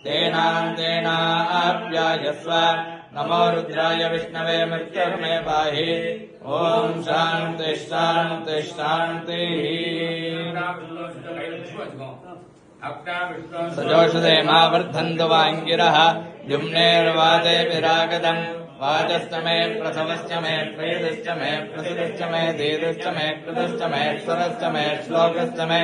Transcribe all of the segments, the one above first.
तेनाप्यायस्व नमो रुद्राय विष्णवे मृत्युर्मे पाहि ओम शांति शांति शांति सजोषधे मा वर्धन्तु वाङ्गिरः जुम्नेर्वादे विरागदम् वाचश्च मे प्रथमश्च मे प्रेदश्च मे प्रसुतश्च मे धीरश्च मे कृतश्च मे स्वरश्च मे श्लोकश्च मे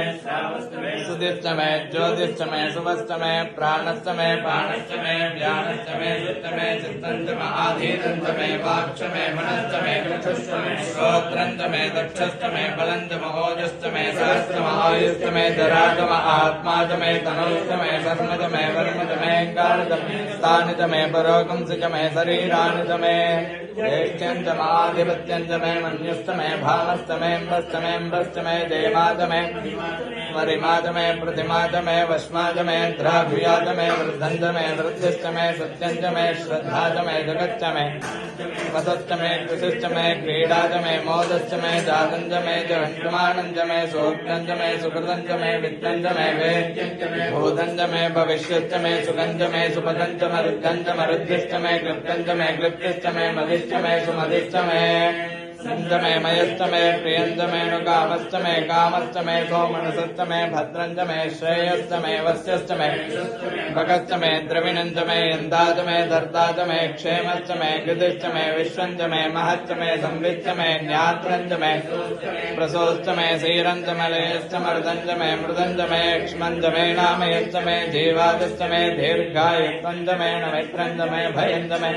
सुधिश्च मे ज्योतिश्च मे शुभश्च मे प्राणश्च मे पाणश्च मे व्यानश्च मे सुश्च मे चित्तञ्च महाधीरञ्च मे वाक्च मे मनश्च मे चक्षुश्च मे श्रोत्रञ्च मे दक्षश्च मे बलञ्च महोजश्च मे सहस्रमायुश्च मे जरागम आत्मा च मे तनोश्च मे कर्म च मे वर्म च मे काल च मे स्थानि च मे परोगंसि च मे शरीराणि च मे ज्येष्ठ्यञ्च महाधिपत्यञ्च मे मन्युश्च मे भामश्च मे अम्बश्च मे देवा च मे वरिमा च मे प्रतिमा च मे वश्मा च मे द्राभ्या च मे वृद्धं च मे वृद्धिश्च मे सत्यं च मे श्रद्धा च मे जगच्च मे वसश्च मे कृषिश्च मे क्रीडा च मे मोदश्च मे जातं च मे जहन्तमानं च मे सोक्तं च मे सुकृतं च मे वित्तं च मे वेद्यं च मे भूतं च मे भविष्यच्च मे सुखं च मे सुपदं च मरुद्धं च मरुद्धिश्च मे कृप्तं च मे कृप्तिश्च मे मदिश्च मे सुमदिश्च मे संच मे मयश्च मे प्रियञ्च मे नुकामश्च मे कामश्च मे सोमनसश्च मे भद्रञ्च मे श्रेयश्च मे वस्यश्च मे भगश्च मे द्रविणञ्च मे यन्ता च मे धर्ता च मे क्षेमश्च मे कृतिश्च मे विश्वञ्च मे महच्च मे संविच्च मे ज्ञात्रञ्च मे प्रसोश्च मे क्षीरञ्च मलयश्च मर्दञ्च मे मृदञ्च मे क्ष्मञ्च मे नामयश्च मे जीवादश्च मे दीर्घायुक्तञ्च मे नमित्रञ्च मे भयञ्च मे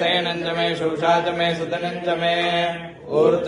सेनञ्च मे शूषा च मे सुतनञ्च मे ऊर्ज